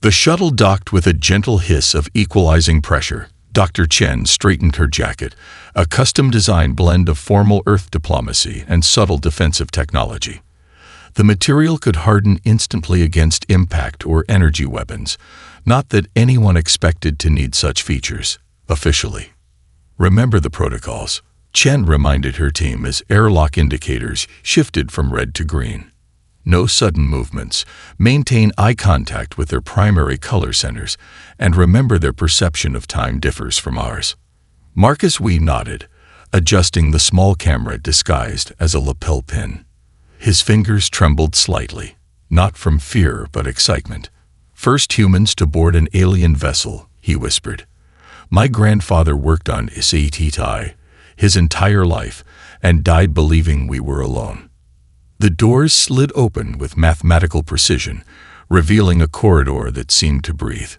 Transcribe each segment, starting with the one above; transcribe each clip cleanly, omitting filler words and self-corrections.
The shuttle docked with a gentle hiss of equalizing pressure. Dr. Chen straightened her jacket, a custom-designed blend of formal Earth diplomacy and subtle defensive technology. The material could harden instantly against impact or energy weapons, not that anyone expected to need such features, officially. Remember the protocols, Chen reminded her team as airlock indicators shifted from red to green. No sudden movements, maintain eye contact with their primary color centers, and remember their perception of time differs from ours. Marcus Wee nodded, adjusting the small camera disguised as a lapel pin. His fingers trembled slightly, not from fear but excitement. First humans to board an alien vessel, he whispered. My grandfather worked on SATI his entire life and died believing we were alone. The doors slid open with mathematical precision, revealing a corridor that seemed to breathe.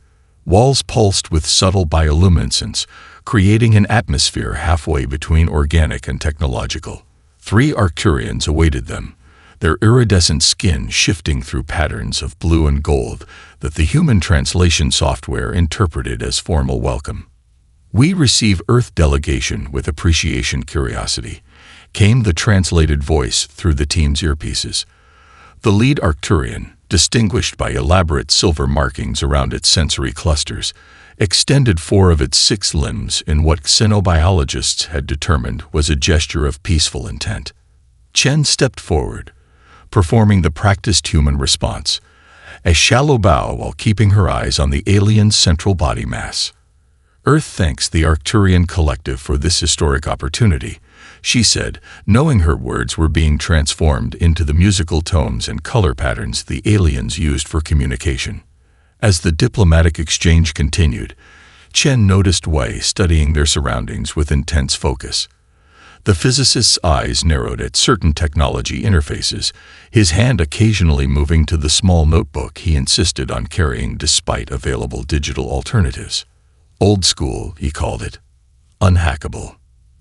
Walls pulsed with subtle bioluminescence, creating an atmosphere halfway between organic and technological. 3 Arcturians awaited them, their iridescent skin shifting through patterns of blue and gold that the human translation software interpreted as formal welcome. We receive Earth delegation with appreciation curiosity, came the translated voice through the team's earpieces. The lead Arcturian, distinguished by elaborate silver markings around its sensory clusters, extended 4 of its 6 limbs in what xenobiologists had determined was a gesture of peaceful intent. Chen stepped forward, performing the practiced human response, a shallow bow while keeping her eyes on the alien's central body mass. Earth thanks the Arcturian Collective for this historic opportunity, she said, knowing her words were being transformed into the musical tones and color patterns the aliens used for communication. As the diplomatic exchange continued, Chen noticed Wei studying their surroundings with intense focus. The physicist's eyes narrowed at certain technology interfaces, his hand occasionally moving to the small notebook he insisted on carrying despite available digital alternatives. Old school, he called it. Unhackable.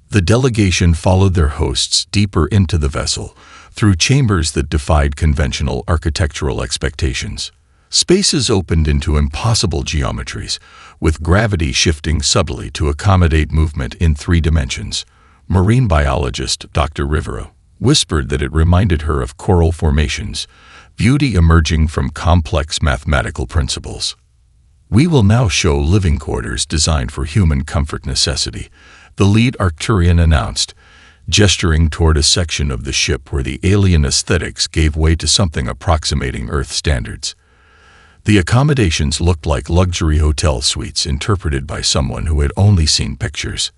The delegation followed their hosts deeper into the vessel, through chambers that defied conventional architectural expectations. Spaces opened into impossible geometries, with gravity shifting subtly to accommodate movement in 3 dimensions. Marine biologist Dr. Rivero whispered that it reminded her of coral formations, beauty emerging from complex mathematical principles. We will now show living quarters designed for human comfort necessity, the lead Arcturian announced, gesturing toward a section of the ship where the alien aesthetics gave way to something approximating Earth standards. The accommodations looked like luxury hotel suites interpreted by someone who had only seen pictures.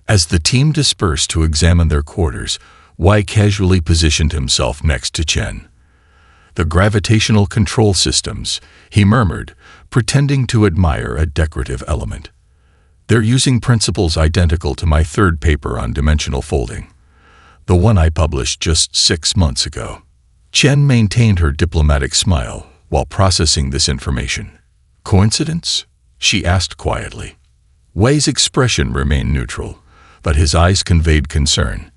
As the team dispersed to examine their quarters, Wei casually positioned himself next to Chen. The gravitational control systems, he murmured, pretending to admire a decorative element. They're using principles identical to my 3rd paper on dimensional folding, the one I published just 6 months ago. Chen maintained her diplomatic smile while processing this information. Coincidence? She asked quietly. Wei's expression remained neutral, but his eyes conveyed concern.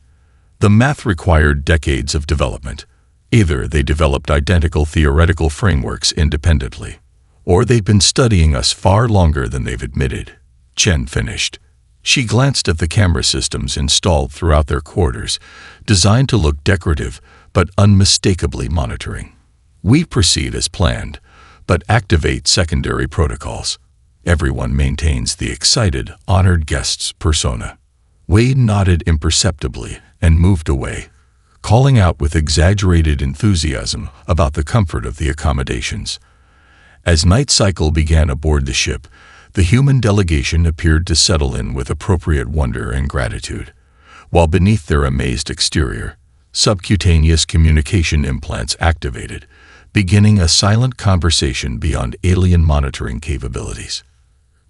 The math required decades of development. Either they developed identical theoretical frameworks independently, or they've been studying us far longer than they've admitted. Chen finished. She glanced at the camera systems installed throughout their quarters, designed to look decorative but unmistakably monitoring. We proceed as planned, but activate secondary protocols. Everyone maintains the excited, honored guest's persona. Wade nodded imperceptibly and moved away, calling out with exaggerated enthusiasm about the comfort of the accommodations. As night cycle began aboard the ship, the human delegation appeared to settle in with appropriate wonder and gratitude, while beneath their amazed exterior, subcutaneous communication implants activated, beginning a silent conversation beyond alien monitoring capabilities.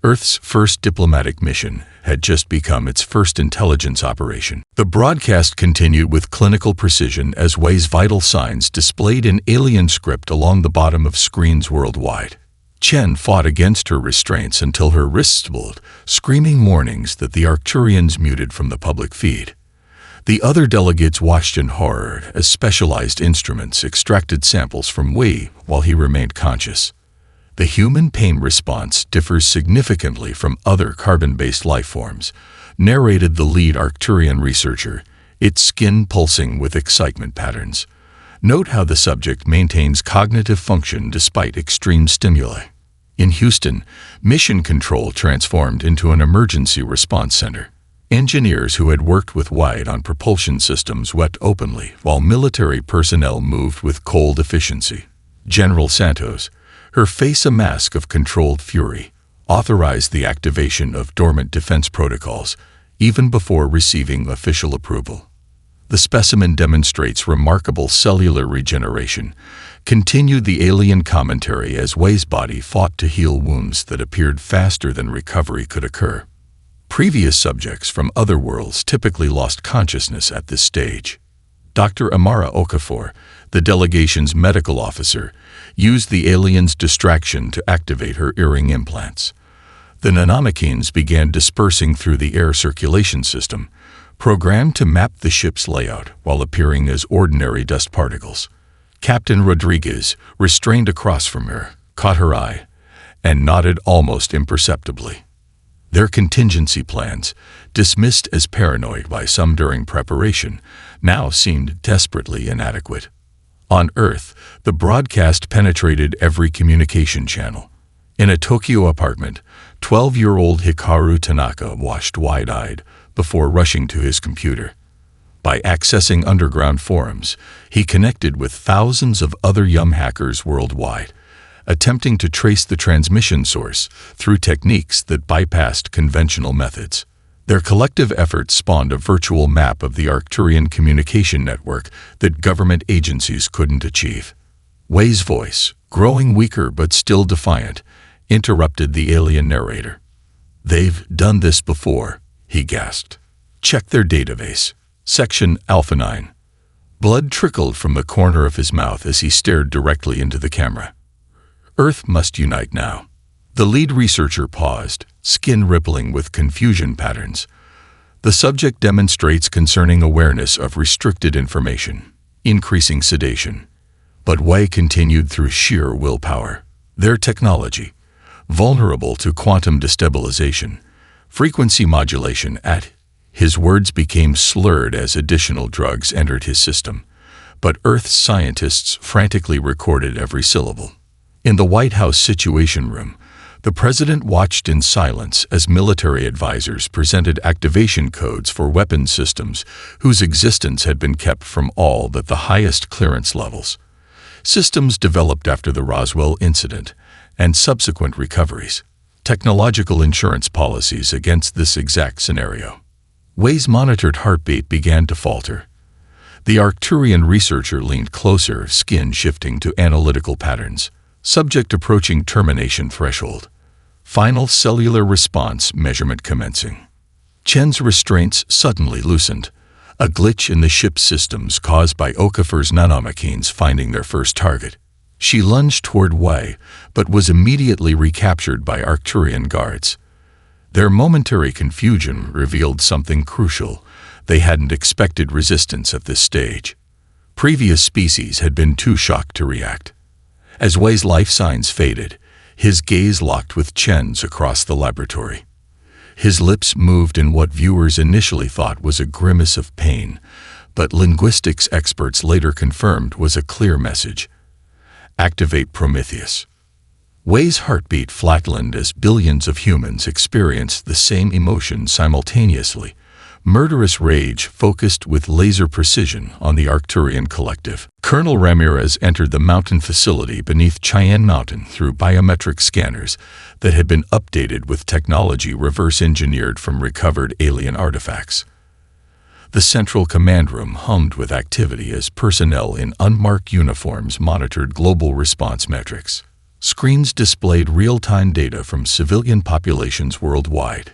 Earth's first diplomatic mission had just become its first intelligence operation. The broadcast continued with clinical precision as Wei's vital signs displayed in alien script along the bottom of screens worldwide. Chen fought against her restraints until her wrists bled, screaming warnings that the Arcturians muted from the public feed. The other delegates watched in horror as specialized instruments extracted samples from Wei while he remained conscious. The human pain response differs significantly from other carbon-based life forms, narrated the lead Arcturian researcher, its skin pulsing with excitement patterns. Note how the subject maintains cognitive function despite extreme stimuli. In Houston, mission control transformed into an emergency response center. Engineers who had worked with White on propulsion systems wept openly, while military personnel moved with cold efficiency. General Santos, her face a mask of controlled fury, authorized the activation of dormant defense protocols, even before receiving official approval. The specimen demonstrates remarkable cellular regeneration, continued the alien commentary as Wei's body fought to heal wounds that appeared faster than recovery could occur. Previous subjects from other worlds typically lost consciousness at this stage. Dr. Amara Okafor, the delegation's medical officer, used the alien's distraction to activate her earring implants. The Nanomachines began dispersing through the air circulation system, programmed to map the ship's layout while appearing as ordinary dust particles. Captain Rodriguez, restrained across from her, caught her eye and nodded almost imperceptibly. Their contingency plans, dismissed as paranoid by some during preparation, now seemed desperately inadequate. On Earth, the broadcast penetrated every communication channel. In a Tokyo apartment, 12-year-old Hikaru Tanaka watched wide-eyed before rushing to his computer. By accessing underground forums, he connected with thousands of other young hackers worldwide, attempting to trace the transmission source through techniques that bypassed conventional methods. Their collective efforts spawned a virtual map of the Arcturian communication network that government agencies couldn't achieve. Wei's voice, growing weaker but still defiant, interrupted the alien narrator. "They've done this before," he gasped. "Check their database. Section Alpha 9. Blood trickled from the corner of his mouth as he stared directly into the camera. Earth must unite now. The lead researcher paused, skin rippling with confusion patterns. The subject demonstrates concerning awareness of restricted information, increasing sedation. But Wei continued through sheer willpower. Their technology, vulnerable to quantum destabilization, frequency modulation at... His words became slurred as additional drugs entered his system, but Earth's scientists frantically recorded every syllable. In the White House Situation Room, the president watched in silence as military advisors presented activation codes for weapons systems whose existence had been kept from all but the highest clearance levels. Systems developed after the Roswell incident and subsequent recoveries. Technological insurance policies against this exact scenario. Wei's monitored heartbeat began to falter. The Arcturian researcher leaned closer, skin shifting to analytical patterns. Subject approaching termination threshold. Final cellular response measurement commencing. Chen's restraints suddenly loosened, a glitch in the ship's systems caused by Okafor's nanomachines finding their first target. She lunged toward Wei, but was immediately recaptured by Arcturian guards. Their momentary confusion revealed something crucial. They hadn't expected resistance at this stage. Previous species had been too shocked to react. As Wei's life signs faded, his gaze locked with Chen's across the laboratory. His lips moved in what viewers initially thought was a grimace of pain, but linguistics experts later confirmed was a clear message. Activate Prometheus. Wei's heartbeat flatlined as billions of humans experienced the same emotion simultaneously. Murderous rage focused with laser precision on the Arcturian collective. Colonel Ramirez entered the mountain facility beneath Cheyenne Mountain through biometric scanners that had been updated with technology reverse-engineered from recovered alien artifacts. The central command room hummed with activity as personnel in unmarked uniforms monitored global response metrics. Screens displayed real-time data from civilian populations worldwide.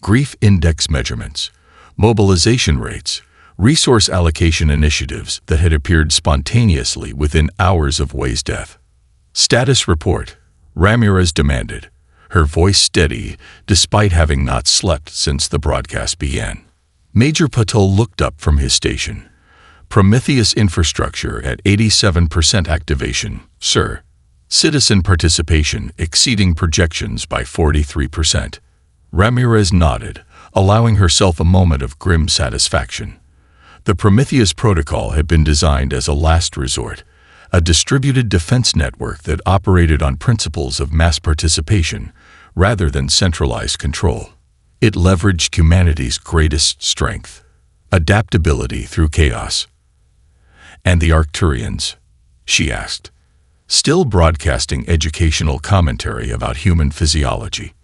Grief index measurements, mobilization rates, resource allocation initiatives that had appeared spontaneously within hours of Wei's death. Status report, Ramirez demanded, her voice steady despite having not slept since the broadcast began. Major Patel looked up from his station. Prometheus infrastructure at 87% activation, sir. Citizen participation exceeding projections by 43%. Ramirez nodded, allowing herself a moment of grim satisfaction. The Prometheus Protocol had been designed as a last resort, a distributed defense network that operated on principles of mass participation rather than centralized control. It leveraged humanity's greatest strength, adaptability through chaos. "And the Arcturians?" she asked, still broadcasting educational commentary about human physiology.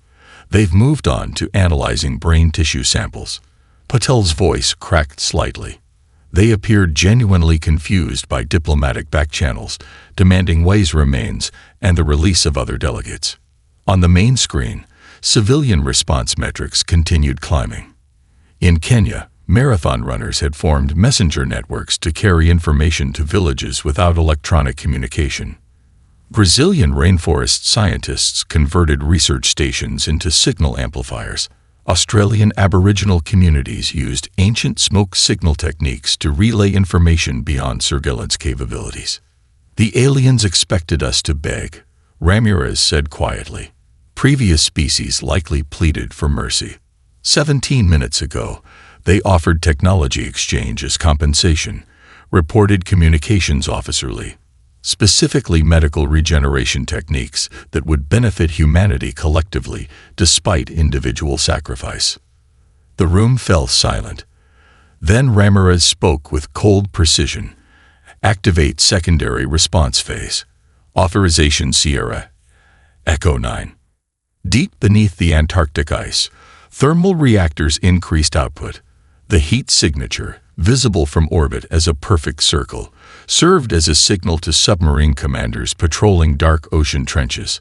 "They've moved on to analyzing brain tissue samples." Patel's voice cracked slightly. They appeared genuinely confused by diplomatic backchannels, demanding Wei's remains and the release of other delegates. On the main screen, civilian response metrics continued climbing. In Kenya, marathon runners had formed messenger networks to carry information to villages without electronic communication. Brazilian rainforest scientists converted research stations into signal amplifiers. Australian Aboriginal communities used ancient smoke signal techniques to relay information beyond surveillance capabilities. "The aliens expected us to beg," Ramirez said quietly. Previous species likely pleaded for mercy. 17 minutes ago, they offered technology exchange as compensation, reported communications officer Lee. Specifically medical regeneration techniques that would benefit humanity collectively despite individual sacrifice. The room fell silent. Then Ramirez spoke with cold precision. "Activate secondary response phase. Authorization Sierra. Echo 9. Deep beneath the Antarctic ice, thermal reactors increased output. The heat signature, visible from orbit as a perfect circle, served as a signal to submarine commanders patrolling dark ocean trenches.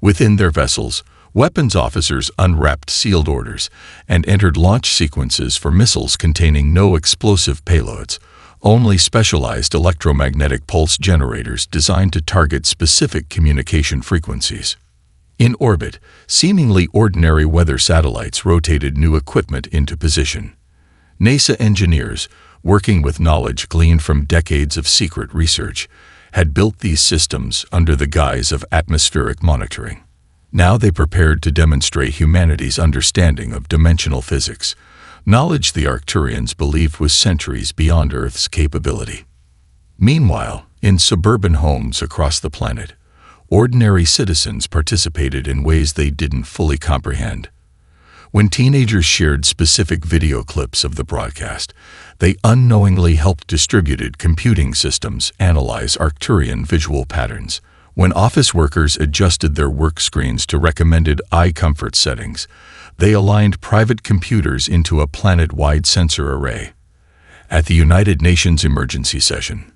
Within their vessels, weapons officers unwrapped sealed orders and entered launch sequences for missiles containing no explosive payloads, only specialized electromagnetic pulse generators designed to target specific communication frequencies. In orbit, seemingly ordinary weather satellites rotated new equipment into position. NASA engineers, working with knowledge gleaned from decades of secret research, had built these systems under the guise of atmospheric monitoring. Now they prepared to demonstrate humanity's understanding of dimensional physics, knowledge the Arcturians believed was centuries beyond Earth's capability. Meanwhile, in suburban homes across the planet, ordinary citizens participated in ways they didn't fully comprehend. When teenagers shared specific video clips of the broadcast, they unknowingly helped distributed computing systems analyze Arcturian visual patterns. When office workers adjusted their work screens to recommended eye comfort settings, they aligned private computers into a planet-wide sensor array. At the United Nations emergency session,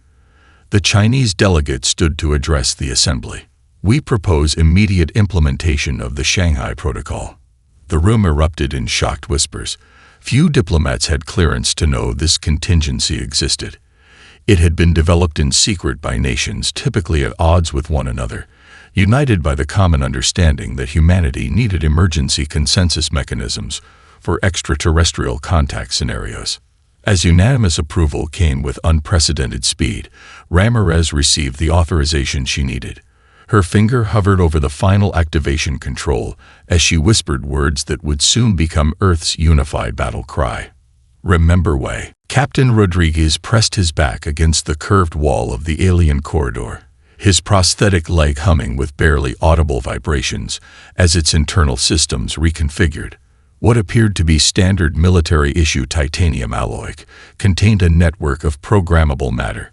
the Chinese delegate stood to address the assembly. "We propose immediate implementation of the Shanghai Protocol." The room erupted in shocked whispers. Few diplomats had clearance to know this contingency existed. It had been developed in secret by nations typically at odds with one another, united by the common understanding that humanity needed emergency consensus mechanisms for extraterrestrial contact scenarios. As unanimous approval came with unprecedented speed, Ramirez received the authorization she needed. Her finger hovered over the final activation control as she whispered words that would soon become Earth's unified battle cry. "Remember Wei." Captain Rodriguez pressed his back against the curved wall of the alien corridor, his prosthetic leg humming with barely audible vibrations as its internal systems reconfigured. What appeared to be standard military-issue titanium alloy contained a network of programmable matter,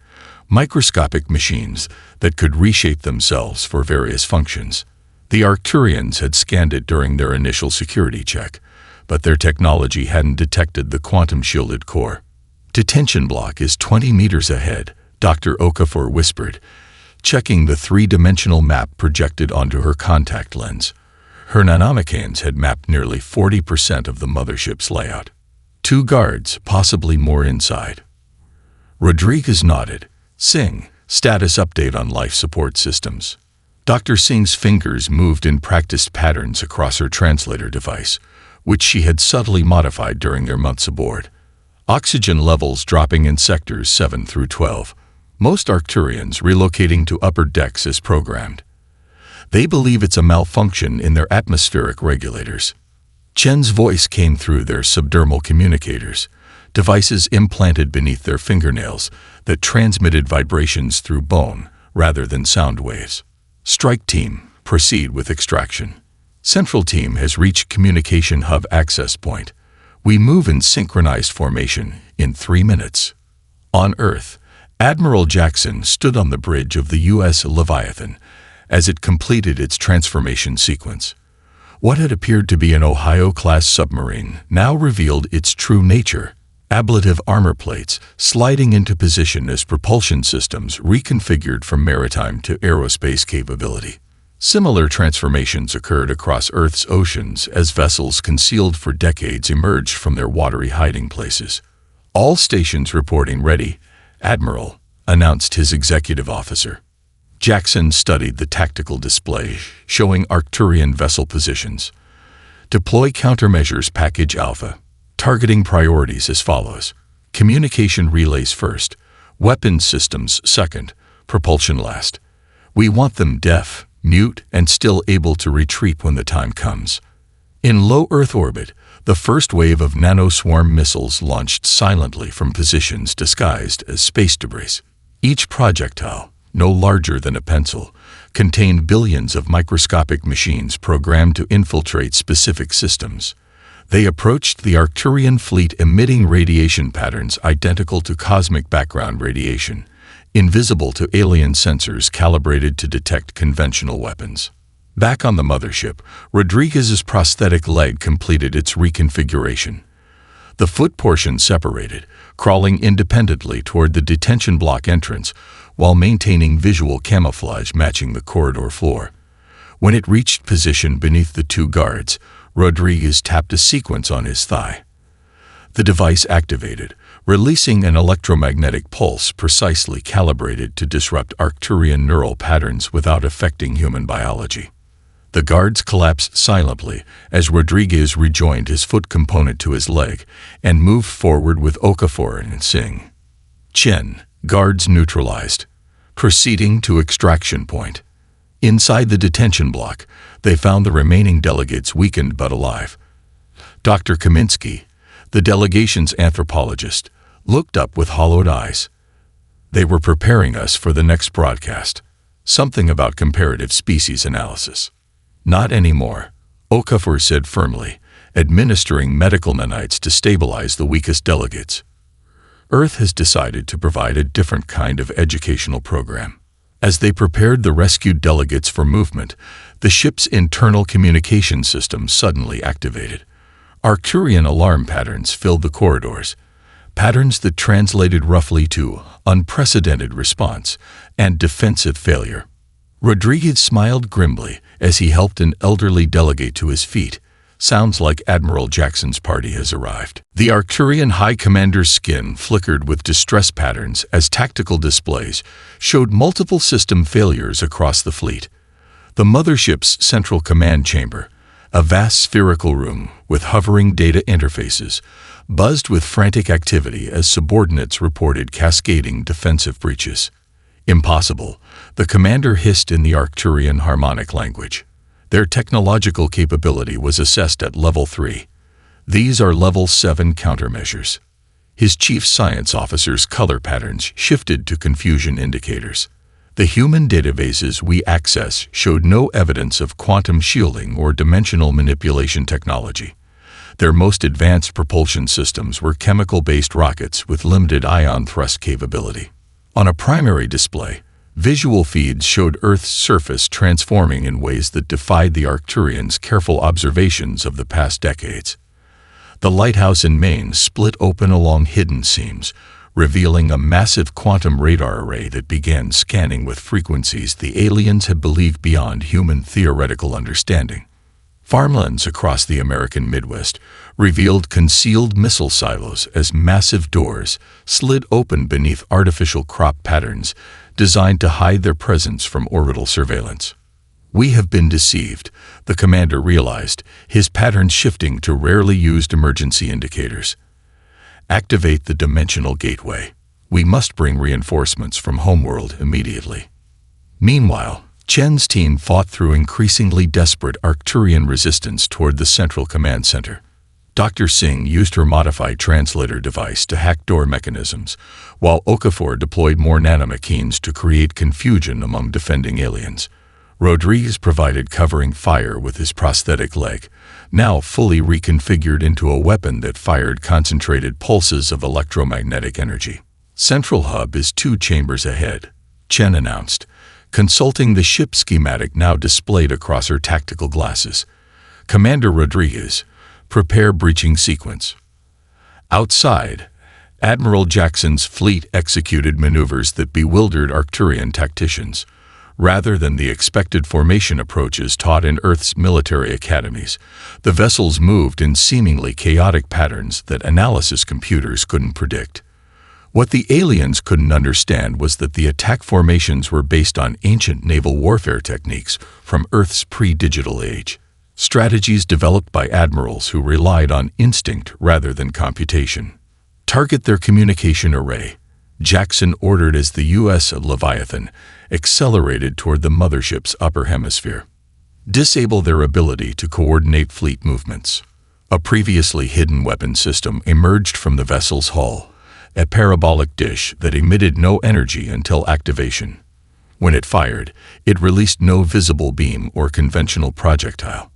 microscopic machines that could reshape themselves for various functions. The Arcturians had scanned it during their initial security check, but their technology hadn't detected the quantum-shielded core. "Detention block is 20 meters ahead," Dr. Okafor whispered, checking the three-dimensional map projected onto her contact lens. Her nanomechans had mapped nearly 40% of the mothership's layout. 2 guards, possibly more inside. Rodriguez nodded. "Singh, status update on life support systems." Dr. Singh's fingers moved in practiced patterns across her translator device, which she had subtly modified during their months aboard. Oxygen levels dropping in sectors 7 through 12. Most Arcturians relocating to upper decks as programmed. They believe it's a malfunction in their atmospheric regulators. Chen's voice came through their subdermal communicators, devices implanted beneath their fingernails that transmitted vibrations through bone rather than sound waves. Strike Team, proceed with extraction. Central Team has reached Communication Hub access point. We move in synchronized formation in 3 minutes. On Earth, Admiral Jackson stood on the bridge of the U.S. Leviathan as it completed its transformation sequence. What had appeared to be an Ohio-class submarine now revealed its true nature: ablative armor plates sliding into position as propulsion systems reconfigured from maritime to aerospace capability. Similar transformations occurred across Earth's oceans as vessels concealed for decades emerged from their watery hiding places. All stations reporting ready, Admiral, announced his executive officer. Jackson studied the tactical display, showing Arcturian vessel positions. Deploy countermeasures package Alpha. Targeting priorities as follows: communication relays first, weapons systems second, propulsion last. We want them deaf, mute, and still able to retreat when the time comes. In low Earth orbit, the first wave of nanoswarm missiles launched silently from positions disguised as space debris. Each projectile, no larger than a pencil, contained billions of microscopic machines programmed to infiltrate specific systems. They approached the Arcturian fleet emitting radiation patterns identical to cosmic background radiation, invisible to alien sensors calibrated to detect conventional weapons. Back on the mothership, Rodriguez's prosthetic leg completed its reconfiguration. The foot portion separated, crawling independently toward the detention block entrance while maintaining visual camouflage matching the corridor floor. When it reached position beneath the 2 guards, Rodriguez tapped a sequence on his thigh. The device activated, releasing an electromagnetic pulse precisely calibrated to disrupt Arcturian neural patterns without affecting human biology. The guards collapsed silently as Rodriguez rejoined his foot component to his leg and moved forward with Okafor and Singh. Chen, guards neutralized. Proceeding to extraction point. Inside the detention block, they found the remaining delegates weakened but alive. Dr. Kaminsky, the delegation's anthropologist, looked up with hollowed eyes. They were preparing us for the next broadcast. Something about comparative species analysis. Not anymore, Okafor said firmly, administering medical nanites to stabilize the weakest delegates. Earth has decided to provide a different kind of educational program. As they prepared the rescued delegates for movement, the ship's internal communication system suddenly activated. Arcturian alarm patterns filled the corridors, patterns that translated roughly to unprecedented response and defensive failure. Rodriguez smiled grimly as he helped an elderly delegate to his feet. Sounds like Admiral Jackson's party has arrived. The Arcturian High Commander's skin flickered with distress patterns as tactical displays showed multiple system failures across the fleet. The mothership's central command chamber, a vast spherical room with hovering data interfaces, buzzed with frantic activity as subordinates reported cascading defensive breaches. Impossible, the commander hissed in the Arcturian harmonic language. Their technological capability was assessed at Level 3. These are Level 7 countermeasures. His chief science officer's color patterns shifted to confusion indicators. The human databases we access showed no evidence of quantum shielding or dimensional manipulation technology. Their most advanced propulsion systems were chemical-based rockets with limited ion thrust capability. On a primary display, visual feeds showed Earth's surface transforming in ways that defied the Arcturians' careful observations of the past decades. The lighthouse in Maine split open along hidden seams, revealing a massive quantum radar array that began scanning with frequencies the aliens had believed beyond human theoretical understanding. Farmlands across the American Midwest revealed concealed missile silos as massive doors slid open beneath artificial crop patterns designed to hide their presence from orbital surveillance. We have been deceived, the commander realized, his patterns shifting to rarely used emergency indicators. Activate the dimensional gateway. We must bring reinforcements from Homeworld immediately. Meanwhile, Chen's team fought through increasingly desperate Arcturian resistance toward the central command center. Dr. Singh used her modified translator device to hack door mechanisms, while Okafor deployed more nanomachines to create confusion among defending aliens. Rodriguez provided covering fire with his prosthetic leg, now fully reconfigured into a weapon that fired concentrated pulses of electromagnetic energy. Central hub is 2 chambers ahead, Chen announced, consulting the ship schematic now displayed across her tactical glasses. Commander Rodriguez, prepare breaching sequence. Outside, Admiral Jackson's fleet executed maneuvers that bewildered Arcturian tacticians. Rather than the expected formation approaches taught in Earth's military academies, the vessels moved in seemingly chaotic patterns that analysis computers couldn't predict. What the aliens couldn't understand was that the attack formations were based on ancient naval warfare techniques from Earth's pre-digital age, strategies developed by admirals who relied on instinct rather than computation. Target their communication array, Jackson ordered as the U.S. Leviathan accelerated toward the mothership's upper hemisphere. Disable their ability to coordinate fleet movements. A previously hidden weapon system emerged from the vessel's hull, a parabolic dish that emitted no energy until activation. When it fired, it released no visible beam or conventional projectile.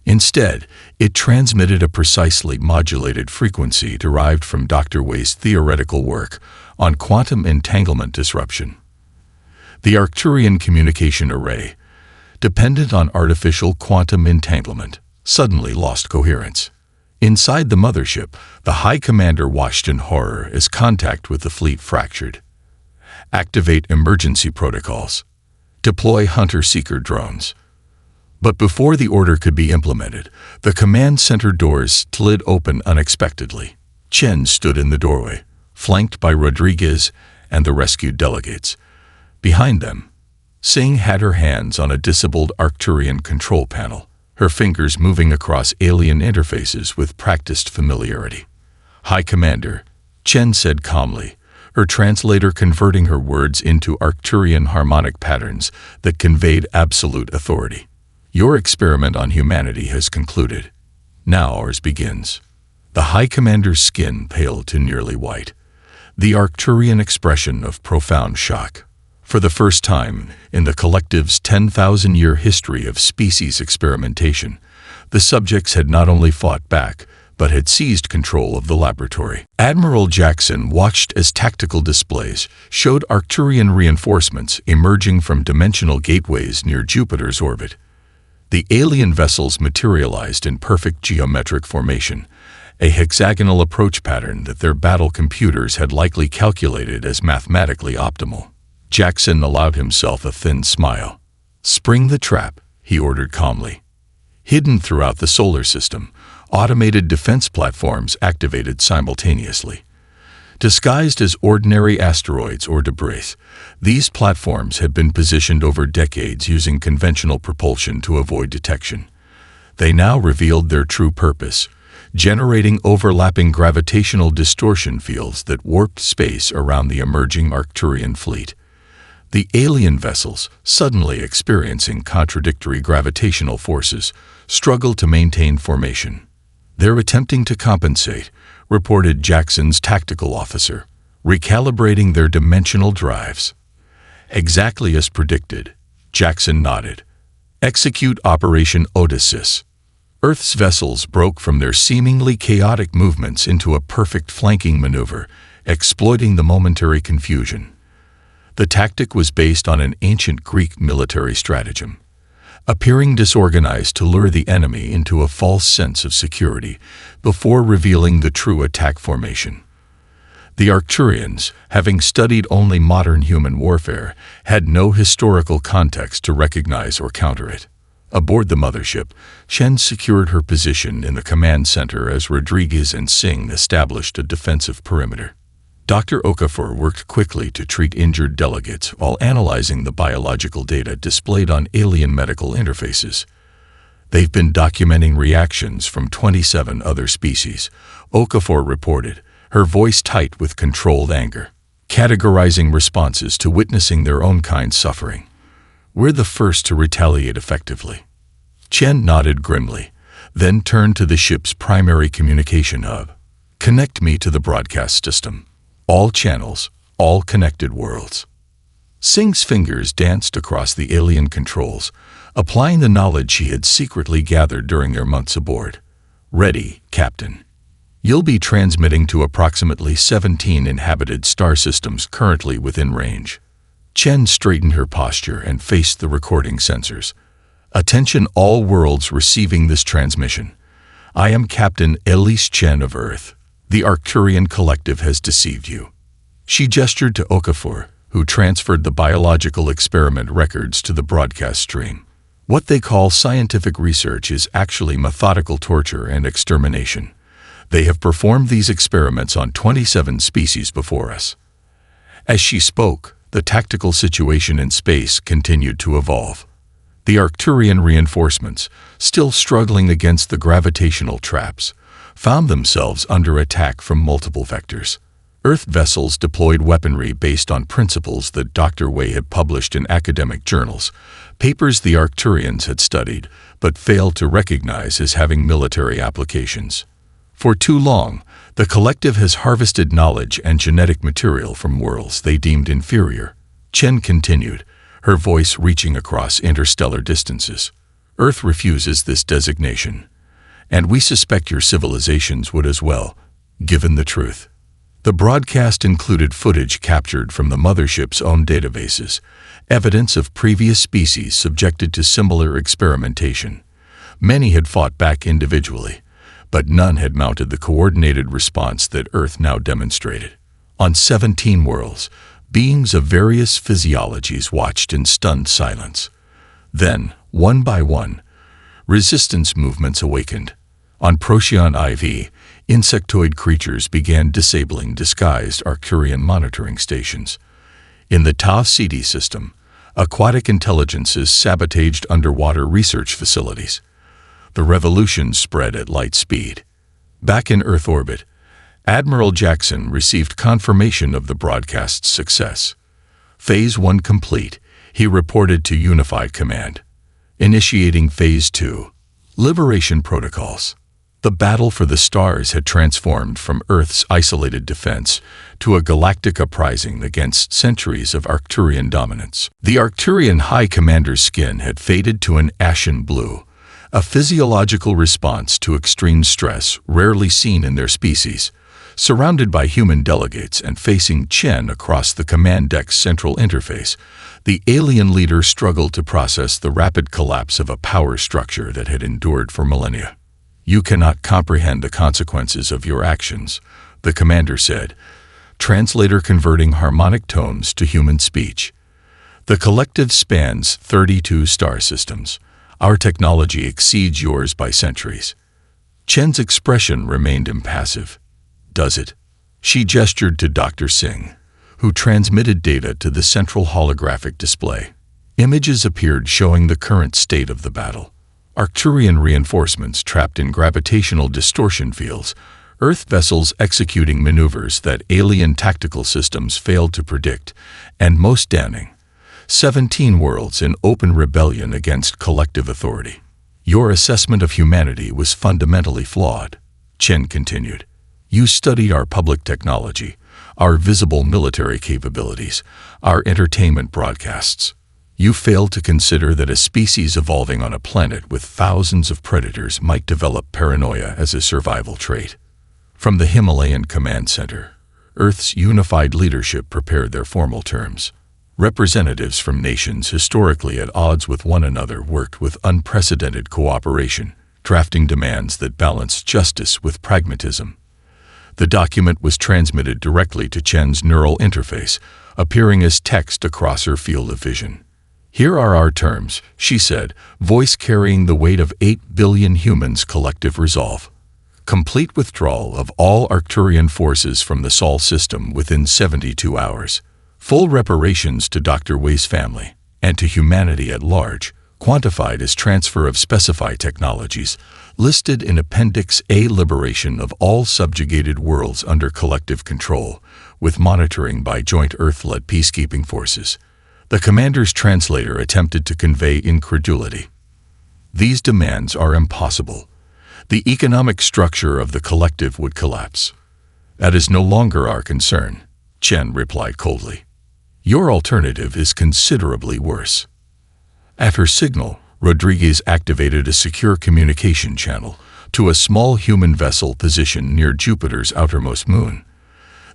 Instead, it transmitted a precisely modulated frequency derived from Dr. Wei's theoretical work on quantum entanglement disruption. The Arcturian communication array, dependent on artificial quantum entanglement, suddenly lost coherence. Inside the mothership, the High Commander watched in horror as contact with the fleet fractured. Activate emergency protocols. Deploy hunter-seeker drones. But before the order could be implemented, the command center doors slid open unexpectedly. Chen stood in the doorway, flanked by Rodriguez and the rescued delegates. Behind them, Singh had her hands on a disabled Arcturian control panel, her fingers moving across alien interfaces with practiced familiarity. "High Commander," Chen said calmly, her translator converting her words into Arcturian harmonic patterns that conveyed absolute authority. "Your experiment on humanity has concluded. Now ours begins." The High Commander's skin paled to nearly white, the Arcturian expression of profound shock. For the first time in the collective's 10,000-year history of species experimentation, the subjects had not only fought back, but had seized control of the laboratory. Admiral Jackson watched as tactical displays showed Arcturian reinforcements emerging from dimensional gateways near Jupiter's orbit. The alien vessels materialized in perfect geometric formation, a hexagonal approach pattern that their battle computers had likely calculated as mathematically optimal. Jackson allowed himself a thin smile. "Spring the trap," he ordered calmly. Hidden throughout the solar system, automated defense platforms activated simultaneously. Disguised as ordinary asteroids or debris, these platforms had been positioned over decades using conventional propulsion to avoid detection. They now revealed their true purpose, generating overlapping gravitational distortion fields that warped space around the emerging Arcturian fleet. The alien vessels, suddenly experiencing contradictory gravitational forces, struggled to maintain formation. "They're attempting to compensate," reported Jackson's tactical officer, "recalibrating their dimensional drives." "Exactly as predicted," Jackson nodded. "Execute Operation Odysseus." Earth's vessels broke from their seemingly chaotic movements into a perfect flanking maneuver, exploiting the momentary confusion. The tactic was based on an ancient Greek military stratagem, appearing disorganized to lure the enemy into a false sense of security before revealing the true attack formation. The Arcturians, having studied only modern human warfare, had no historical context to recognize or counter it. Aboard the mothership, Chen secured her position in the command center as Rodriguez and Singh established a defensive perimeter. Dr. Okafor worked quickly to treat injured delegates while analyzing the biological data displayed on alien medical interfaces. "They've been documenting reactions from 27 other species," Okafor reported, her voice tight with controlled anger, "categorizing responses to witnessing their own kind suffering. We're the first to retaliate effectively." Chen nodded grimly, then turned to the ship's primary communication hub. "Connect me to the broadcast system. All channels, all connected worlds." Singh's fingers danced across the alien controls, applying the knowledge she had secretly gathered during their months aboard. "Ready, Captain. You'll be transmitting to approximately 17 inhabited star systems currently within range." Chen straightened her posture and faced the recording sensors. "Attention all worlds receiving this transmission. I am Captain Elise Chen of Earth. The Arcturian Collective has deceived you." She gestured to Okafor, who transferred the biological experiment records to the broadcast stream. "What they call scientific research is actually methodical torture and extermination. They have performed these experiments on 27 species before us." As she spoke, the tactical situation in space continued to evolve. The Arcturian reinforcements, still struggling against the gravitational traps, found themselves under attack from multiple vectors. Earth vessels deployed weaponry based on principles that Dr. Wei had published in academic journals, papers the Arcturians had studied but failed to recognize as having military applications. For too long, the collective has harvested knowledge and genetic material from worlds they deemed inferior. Chen continued, her voice reaching across interstellar distances. "Earth refuses this designation, and we suspect your civilizations would as well, given the truth." The broadcast included footage captured from the mothership's own databases, evidence of previous species subjected to similar experimentation. Many had fought back individually, but none had mounted the coordinated response that Earth now demonstrated. On 17 worlds, beings of various physiologies watched in stunned silence. Then, one by one, resistance movements awakened. On Procyon IV, insectoid creatures began disabling disguised Arcturian monitoring stations. In the Tau Ceti system, aquatic intelligences sabotaged underwater research facilities. The revolution spread at light speed. Back in Earth orbit, Admiral Jackson received confirmation of the broadcast's success. Phase 1 complete, he reported to Unified Command. Initiating Phase 2, Liberation Protocols. The battle for the stars had transformed from Earth's isolated defense to a galactic uprising against centuries of Arcturian dominance. The Arcturian High Commander's skin had faded to an ashen blue, a physiological response to extreme stress rarely seen in their species. Surrounded by human delegates and facing Chen across the command deck's central interface, the alien leader struggled to process the rapid collapse of a power structure that had endured for millennia. "You cannot comprehend the consequences of your actions," the commander said, translator converting harmonic tones to human speech. "The collective spans 32 star systems. Our technology exceeds yours by centuries." Chen's expression remained impassive. "Does it?" She gestured to Dr. Singh, who transmitted data to the central holographic display. Images appeared showing the current state of the battle. Arcturian reinforcements trapped in gravitational distortion fields, Earth vessels executing maneuvers that alien tactical systems failed to predict, and most damning, 17 worlds in open rebellion against collective authority. "Your assessment of humanity was fundamentally flawed," Chen continued. "You studied our public technology, our visible military capabilities, our entertainment broadcasts. You failed to consider that a species evolving on a planet with thousands of predators might develop paranoia as a survival trait." From the Himalayan Command Center, Earth's unified leadership prepared their formal terms. Representatives from nations historically at odds with one another worked with unprecedented cooperation, drafting demands that balanced justice with pragmatism. The document was transmitted directly to Chen's neural interface, appearing as text across her field of vision. "Here are our terms," she said, voice carrying the weight of 8 billion humans' collective resolve. "Complete withdrawal of all Arcturian forces from the Sol system within 72 hours. Full reparations to Dr. Wei's family, and to humanity at large, quantified as transfer of specified technologies, listed in Appendix A. Liberation of all subjugated worlds under collective control, with monitoring by joint Earth-led peacekeeping forces." The commander's translator attempted to convey incredulity. These demands are impossible. The economic structure of the collective would collapse. That is no longer our concern, Chen replied coldly. Your alternative is considerably worse. At her signal, Rodriguez activated a secure communication channel to a small human vessel positioned near Jupiter's outermost moon.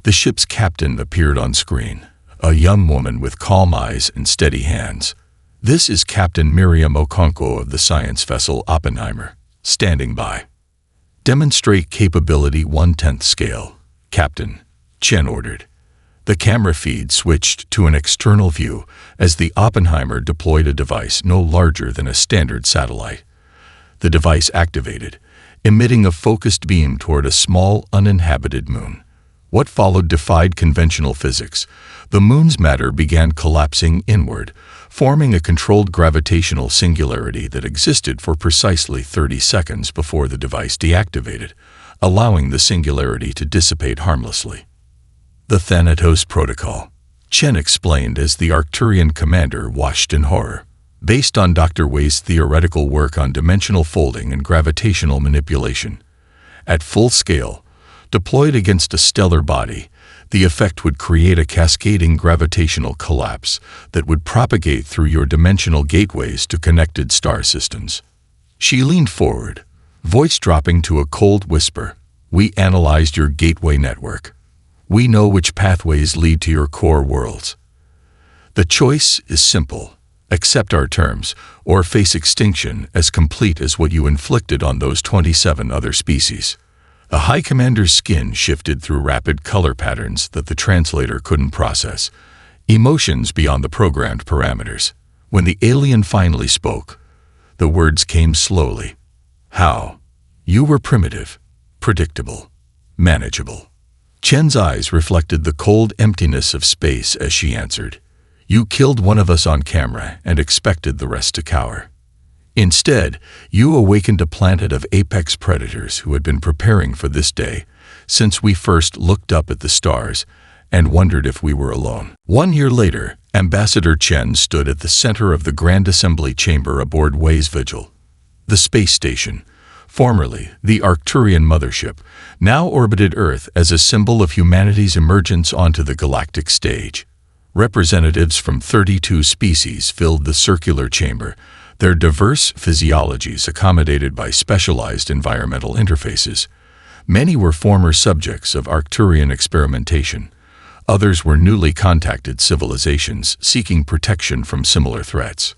The ship's captain appeared on screen, a young woman with calm eyes and steady hands. This is Captain Miriam Okonkwo of the science vessel Oppenheimer, standing by. Demonstrate capability 1/10 scale, Captain, Chen ordered. The camera feed switched to an external view as the Oppenheimer deployed a device no larger than a standard satellite. The device activated, emitting a focused beam toward a small, uninhabited moon. What followed defied conventional physics. The moon's matter began collapsing inward, forming a controlled gravitational singularity that existed for precisely 30 seconds before the device deactivated, allowing the singularity to dissipate harmlessly. The Thanatos Protocol, Chen explained as the Arcturian commander watched in horror. Based on Dr. Wei's theoretical work on dimensional folding and gravitational manipulation. At full scale, deployed against a stellar body, the effect would create a cascading gravitational collapse that would propagate through your dimensional gateways to connected star systems. She leaned forward, voice dropping to a cold whisper. We analyzed your gateway network. We know which pathways lead to your core worlds. The choice is simple. Accept our terms, or face extinction as complete as what you inflicted on those 27 other species. The High Commander's skin shifted through rapid color patterns that the translator couldn't process, emotions beyond the programmed parameters. When the alien finally spoke, the words came slowly. How? You were primitive, predictable, manageable. Chen's eyes reflected the cold emptiness of space as she answered. You killed one of us on camera and expected the rest to cower. Instead, you awakened a planet of apex predators who had been preparing for this day since we first looked up at the stars and wondered if we were alone. 1 year later, Ambassador Chen stood at the center of the Grand Assembly Chamber aboard Wei's Vigil. The space station, formerly the Arcturian mothership, now orbited Earth as a symbol of humanity's emergence onto the galactic stage. Representatives from 32 species filled the circular chamber, their diverse physiologies accommodated by specialized environmental interfaces. Many were former subjects of Arcturian experimentation. Others were newly contacted civilizations seeking protection from similar threats.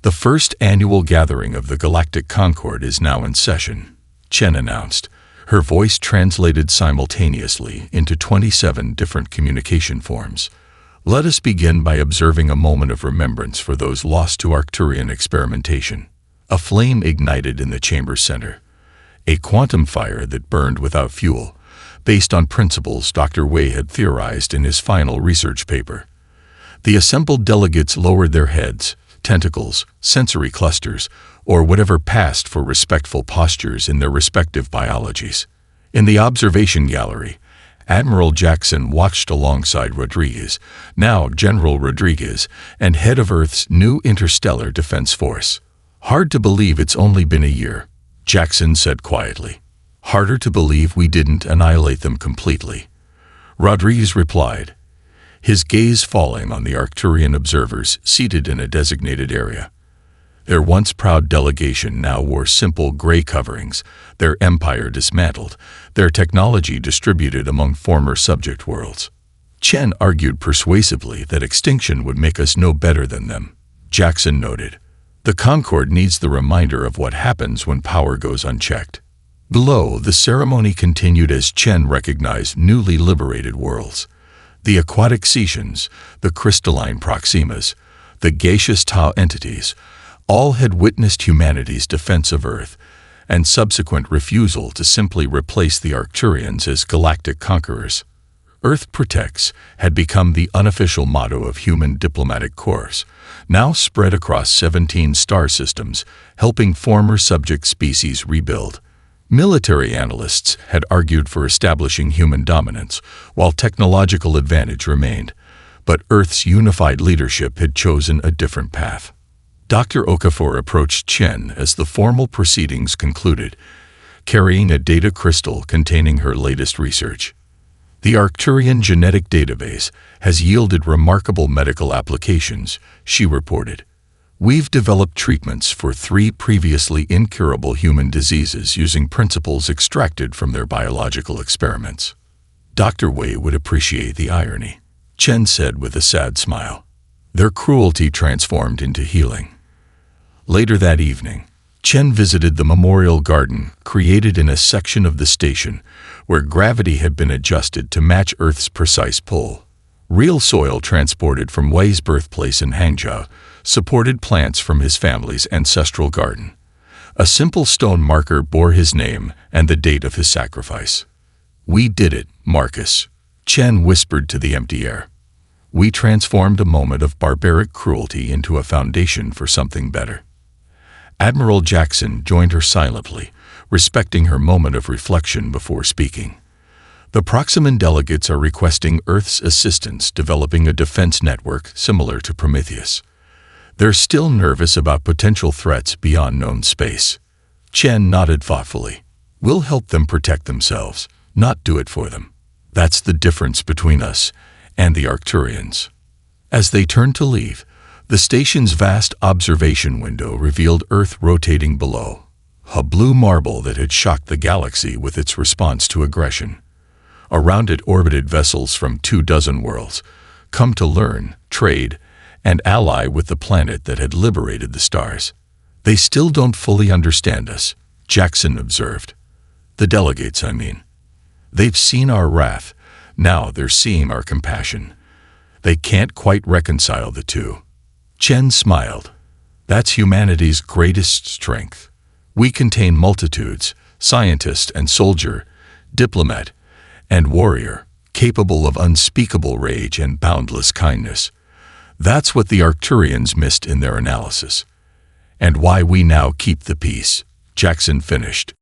The first annual gathering of the Galactic Concord is now in session, Chen announced, her voice translated simultaneously into 27 different communication forms. Let us begin by observing a moment of remembrance for those lost to Arcturian experimentation. A flame ignited in the chamber center, a quantum fire that burned without fuel, based on principles Dr. Wei had theorized in his final research paper. The assembled delegates lowered their heads, tentacles, sensory clusters, or whatever passed for respectful postures in their respective biologies. In the observation gallery, Admiral Jackson watched alongside Rodriguez, now General Rodriguez, and head of Earth's new interstellar defense force. Hard to believe it's only been a year, Jackson said quietly. Harder to believe we didn't annihilate them completely. Rodriguez replied, his gaze falling on the Arcturian observers seated in a designated area. Their once proud delegation now wore simple gray coverings, their empire dismantled, their technology distributed among former subject worlds. Chen argued persuasively that extinction would make us no better than them. Jackson noted, the Concord needs the reminder of what happens when power goes unchecked. Below, the ceremony continued as Chen recognized newly liberated worlds. The aquatic Cetians, the crystalline Proximas, the gaseous Tau entities, all had witnessed humanity's defense of Earth and subsequent refusal to simply replace the Arcturians as galactic conquerors. Earth protects had become the unofficial motto of human diplomatic corps, now spread across 17 star systems, helping former subject species rebuild. Military analysts had argued for establishing human dominance, while technological advantage remained. but Earth's unified leadership had chosen a different path. Dr. Okafor approached Chen as the formal proceedings concluded, carrying a data crystal containing her latest research. The Arcturian genetic database has yielded remarkable medical applications, she reported. We've developed treatments for 3 previously incurable human diseases using principles extracted from their biological experiments. Dr. Wei would appreciate the irony, Chen said with a sad smile. Their cruelty transformed into healing. Later that evening, Chen visited the memorial garden created in a section of the station where gravity had been adjusted to match Earth's precise pull. Real soil transported from Wei's birthplace in Hangzhou supported plants from his family's ancestral garden. A simple stone marker bore his name and the date of his sacrifice. "We did it, Marcus," Chen whispered to the empty air. "We transformed a moment of barbaric cruelty into a foundation for something better." Admiral Jackson joined her silently, respecting her moment of reflection before speaking. The Proximan delegates are requesting Earth's assistance developing a defense network similar to Prometheus. They're still nervous about potential threats beyond known space. Chen nodded thoughtfully. "We'll help them protect themselves, not do it for them. That's the difference between us and the Arcturians." As they turned to leave, the station's vast observation window revealed Earth rotating below, a blue marble that had shocked the galaxy with its response to aggression. Around it orbited vessels from 24 worlds, come to learn, trade, and ally with the planet that had liberated the stars. "They still don't fully understand us," Jackson observed. "The delegates, I mean. They've seen our wrath, now they're seeing our compassion. They can't quite reconcile the two." Chen smiled. "That's humanity's greatest strength. We contain multitudes, scientist and soldier, diplomat and warrior, capable of unspeakable rage and boundless kindness. That's what the Arcturians missed in their analysis. And why we now keep the peace," Jackson finished.